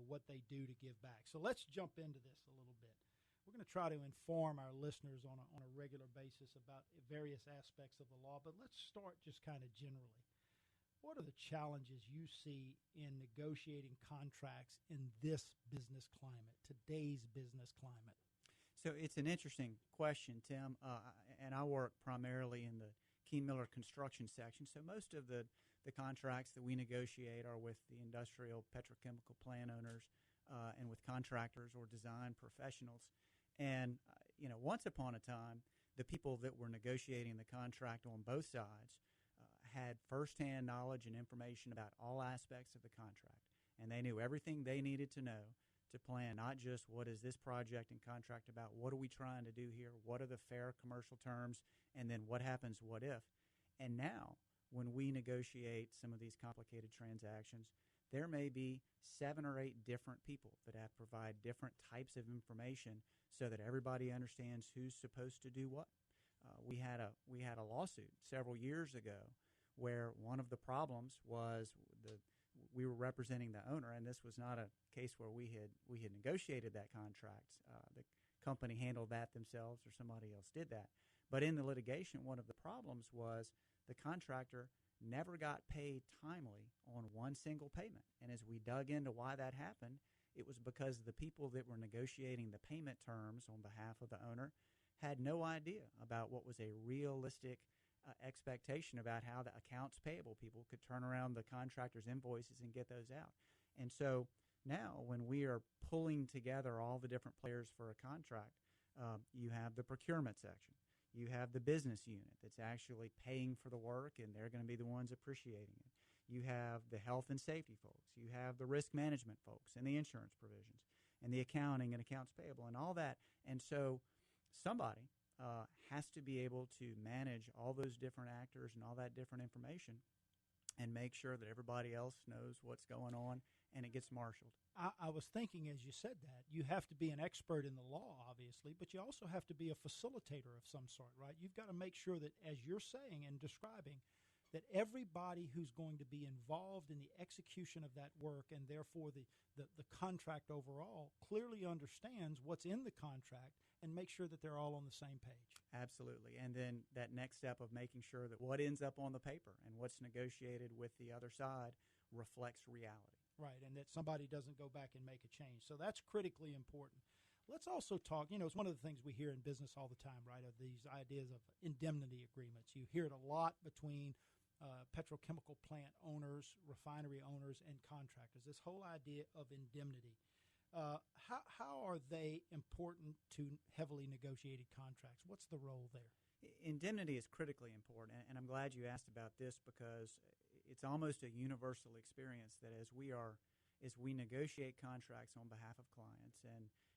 what they do to give back. So let's jump into this a little bit. We're going to try to inform our listeners on a regular basis about various aspects of the law, but let's start just kind of generally. What are the challenges you see in negotiating contracts in this business climate, today's business climate? So it's an interesting question, Tim, and I work primarily in the Keene Miller construction section. So most of the the contracts that we negotiate are with the industrial petrochemical plant owners and with contractors or design professionals. And, once upon a time, the people that were negotiating the contract on both sides had firsthand knowledge and information about all aspects of the contract. And they knew everything they needed to know to plan not just what is this project and contract about, what are we trying to do here, what are the fair commercial terms, and then what happens, what if. And now, when we negotiate some of these complicated transactions, there may be 7 or 8 different people that have to provide different types of information so that everybody understands who's supposed to do what. We had a lawsuit several years ago where one of the problems was we were representing the owner, and this was not a case where we had negotiated that contract. The company handled that themselves, or somebody else did that. But in the litigation, one of the problems was the contractor never got paid timely on one single payment. And as we dug into why that happened, it was because the people that were negotiating the payment terms on behalf of the owner had no idea about what was a realistic expectation about how the accounts payable people could turn around the contractor's invoices and get those out. And so now when we are pulling together all the different players for a contract, you have the procurement section. You have the business unit that's actually paying for the work, and they're going to be the ones appreciating it. You have the health and safety folks. You have the risk management folks and the insurance provisions and the accounting and accounts payable and all that. And so somebody has to be able to manage all those different actors and all that different information and make sure that everybody else knows what's going on and it gets marshaled. I was thinking as you said that, you have to be an expert in the law, obviously, but you also have to be a facilitator of some sort, right? You've got to make sure that, as you're saying and describing, that everybody who's going to be involved in the execution of that work and therefore the contract overall clearly understands what's in the contract and make sure that they're all on the same page. Absolutely. And then that next step of making sure that what ends up on the paper and what's negotiated with the other side reflects reality. Right, and that somebody doesn't go back and make a change. So that's critically important. Let's also talk, it's one of the things we hear in business all the time, right, of these ideas of indemnity agreements. You hear it a lot between petrochemical plant owners, refinery owners, and contractors, this whole idea of indemnity. How are they important to heavily negotiated contracts? What's the role there? Indemnity is critically important, and I'm glad you asked about this because it's almost a universal experience that as we negotiate contracts on behalf of clients,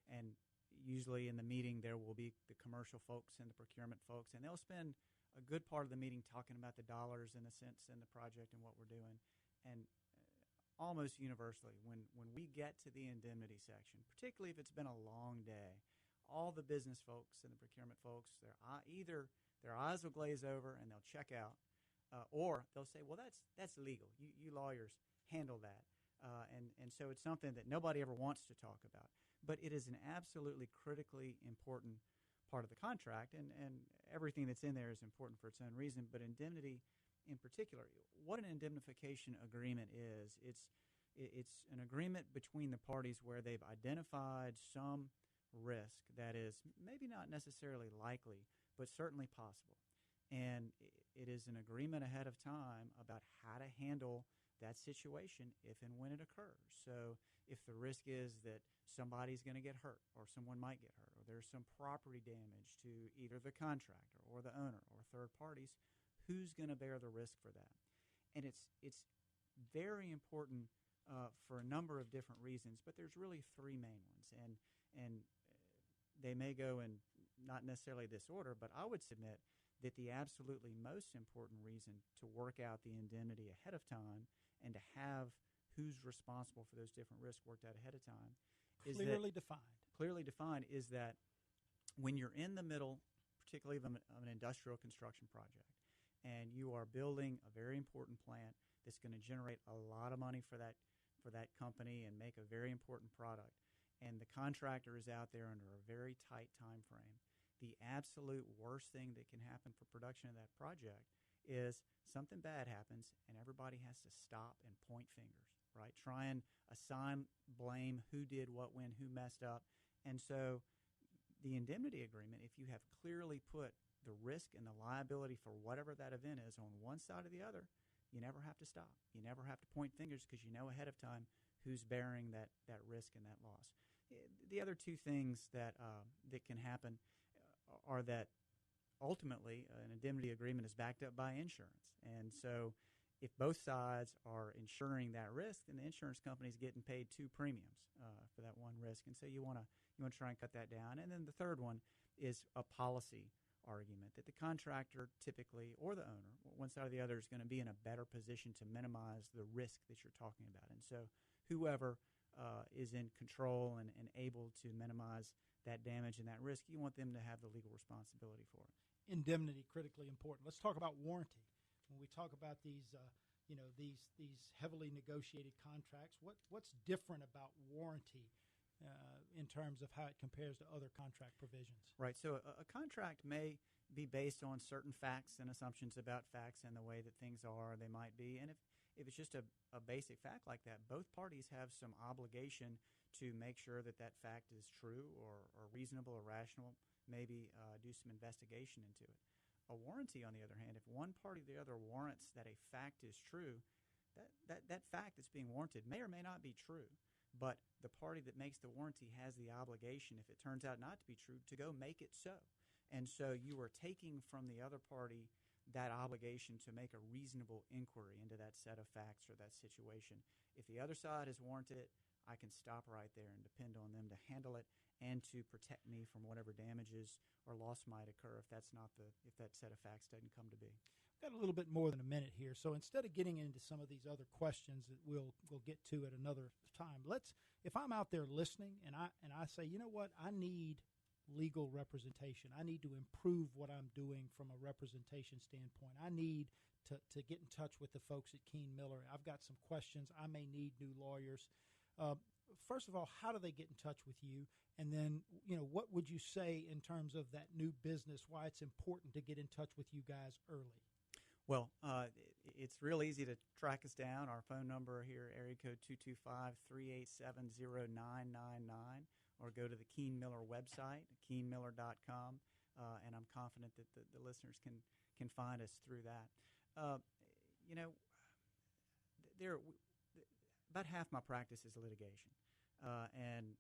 and usually in the meeting there will be the commercial folks and the procurement folks, and they'll spend a good part of the meeting talking about the dollars and the cents in the project and what we're doing. And almost universally, when we get to the indemnity section, particularly if it's been a long day, all the business folks and the procurement folks, either their eyes will glaze over and they'll check out, or they'll say, well, that's legal. You lawyers handle that. And so it's something that nobody ever wants to talk about. But it is an absolutely critically important part of the contract, and everything that's in there is important for its own reason. But indemnity in particular, what an indemnification agreement is, it's an agreement between the parties where they've identified some risk that is maybe not necessarily likely, but certainly possible. And it is an agreement ahead of time about how to handle that situation if and when it occurs. So if the risk is that somebody's going to get hurt or someone might get hurt or there's some property damage to either the contractor or the owner or third parties, who's going to bear the risk for that? And it's very important for a number of different reasons, but there's really 3 main ones. And they may go in not necessarily this order, but I would submit that the absolutely most important reason to work out the indemnity ahead of time and to have who's responsible for those different risks worked out ahead of time is clearly defined is that when you're in the middle, particularly of an industrial construction project, and you are building a very important plant that's going to generate a lot of money for that company and make a very important product, and the contractor is out there under a very tight time frame, the absolute worst thing that can happen for production of that project is something bad happens and everybody has to stop and point fingers, right? Try and assign blame, who did what when, who messed up. And so the indemnity agreement, if you have clearly put the risk and the liability for whatever that event is on one side or the other, you never have to stop. You never have to point fingers because you know ahead of time who's bearing that risk and that loss. The other two things that can happen are that ultimately an indemnity agreement is backed up by insurance. And so if both sides are insuring that risk, then the insurance company is getting paid two premiums for that one risk. And so you want to try and cut that down. And then the third one is a policy argument that the contractor typically, or the owner, one side or the other, is going to be in a better position to minimize the risk that you're talking about. And so whoever is in control and able to minimize that damage and that risk, you want them to have the legal responsibility for it. Indemnity, critically important. Let's talk about warranty. When we talk about these heavily negotiated contracts, what's different about warranty in terms of how it compares to other contract provisions? Right. So a contract may be based on certain facts and assumptions about facts and the way that things are, they might be. And if it's just a basic fact like that, both parties have some obligation to make sure that that fact is true or reasonable or rational, maybe do some investigation into it. A warranty, on the other hand, if one party or the other warrants that a fact is true, that fact that's being warranted may or may not be true. But the party that makes the warranty has the obligation, if it turns out not to be true, to go make it so. And so you are taking from the other party that obligation to make a reasonable inquiry into that set of facts or that situation. If the other side has warranted it, I can stop right there and depend on them to handle it and to protect me from whatever damages or loss might occur if that set of facts doesn't come to be. Got a little bit more than a minute here, so instead of getting into some of these other questions that we'll get to at another time, if I'm out there listening and I say, you know what, I need legal representation. I need to improve what I'm doing from a representation standpoint. I need to get in touch with the folks at Keene Miller. I've got some questions. I may need new lawyers. First of all, how do they get in touch with you? And then, what would you say in terms of that new business, why it's important to get in touch with you guys early? Well, it's real easy to track us down. Our phone number here, area code 225-387-0999, or go to the Keene Miller website, keenemiller.com, and I'm confident that the listeners can find us through that. About half my practice is litigation, and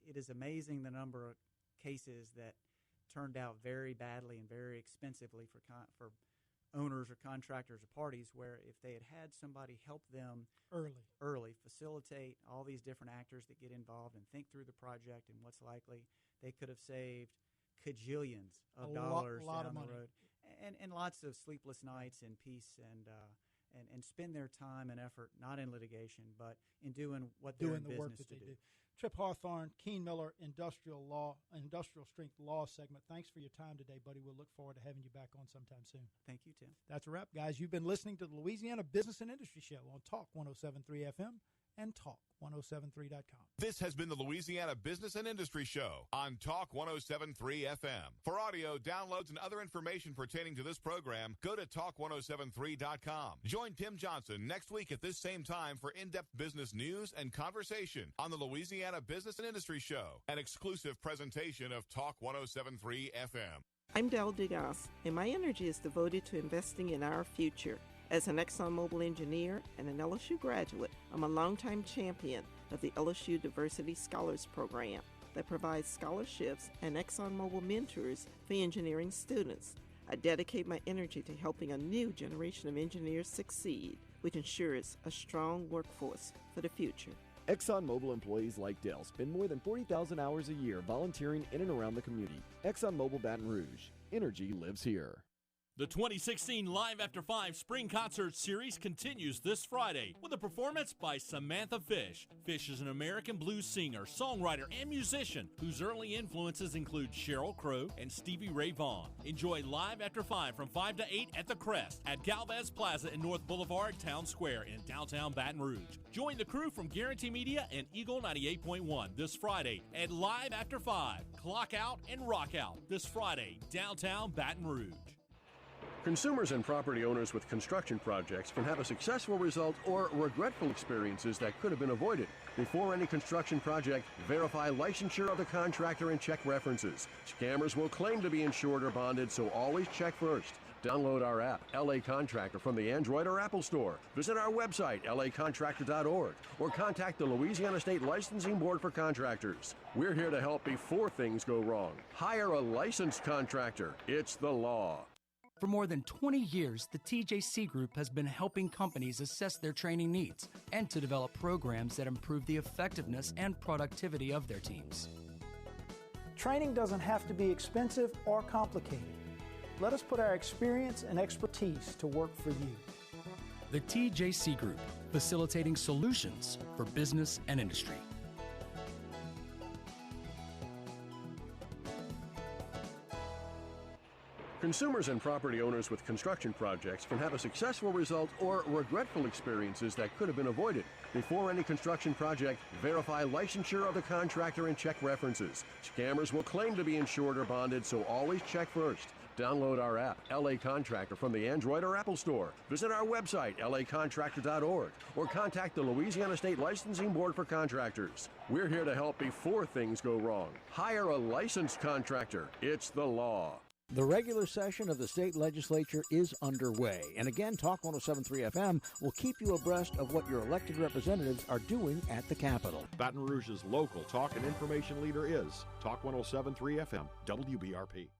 it is amazing the number of cases that turned out very badly and very expensively for owners or contractors or parties, where if they had somebody help them early, facilitate all these different actors that get involved and think through the project and what's likely, they could have saved cajillions of dollars down the road, and lots of sleepless nights in peace and spend their time and effort not in litigation but in doing what they're in business work that to they do. Trip Hawthorne, Keene Miller Industrial Strength Law segment. Thanks for your time today, buddy. We'll look forward to having you back on sometime soon. Thank you, Tim. That's a wrap, guys. You've been listening to the Louisiana Business and Industry Show on Talk 107.3 FM and Talk1073.com. This has been the Louisiana Business and Industry Show on Talk 107.3 FM. For audio, downloads, and other information pertaining to this program, go to Talk1073.com. Join Tim Johnson next week at this same time for in-depth business news and conversation on the Louisiana Business and Industry Show, an exclusive presentation of Talk 107.3 FM. I'm Del Dugas, and my energy is devoted to investing in our future. As an ExxonMobil engineer and an LSU graduate, I'm a longtime champion of the LSU Diversity Scholars Program that provides scholarships and ExxonMobil mentors for engineering students. I dedicate my energy to helping a new generation of engineers succeed, which ensures a strong workforce for the future. ExxonMobil employees like Dell spend more than 40,000 hours a year volunteering in and around the community. ExxonMobil Baton Rouge. Energy lives here. The 2016 Live After 5 Spring Concert Series continues this Friday with a performance by Samantha Fish. Fish is an American blues singer, songwriter, and musician whose early influences include Sheryl Crow and Stevie Ray Vaughan. Enjoy Live After 5 from 5 to 8 at The Crest at Galvez Plaza in North Boulevard, Town Square in downtown Baton Rouge. Join the crew from Guarantee Media and Eagle 98.1 this Friday at Live After 5. Clock out and rock out this Friday, downtown Baton Rouge. Consumers and property owners with construction projects can have a successful result or regretful experiences that could have been avoided. Before any construction project, verify licensure of the contractor and check references. Scammers will claim to be insured or bonded, so always check first. Download our app, LA Contractor, from the Android or Apple Store. Visit our website, lacontractor.org, or contact the Louisiana State Licensing Board for Contractors. We're here to help before things go wrong. Hire a licensed contractor. It's the law. For more than 20 years, the TJC Group has been helping companies assess their training needs and to develop programs that improve the effectiveness and productivity of their teams. Training doesn't have to be expensive or complicated. Let us put our experience and expertise to work for you. The TJC Group, facilitating solutions for business and industry. Consumers and property owners with construction projects can have a successful result or regretful experiences that could have been avoided. Before any construction project, verify licensure of the contractor and check references. Scammers will claim to be insured or bonded, so always check first. Download our app, LA Contractor, from the Android or Apple Store. Visit our website, lacontractor.org, or contact the Louisiana State Licensing Board for Contractors. We're here to help before things go wrong. Hire a licensed contractor. It's the law. The regular session of the state legislature is underway. And again, Talk 107.3 FM will keep you abreast of what your elected representatives are doing at the Capitol. Baton Rouge's local talk and information leader is Talk 107.3 FM, WBRP.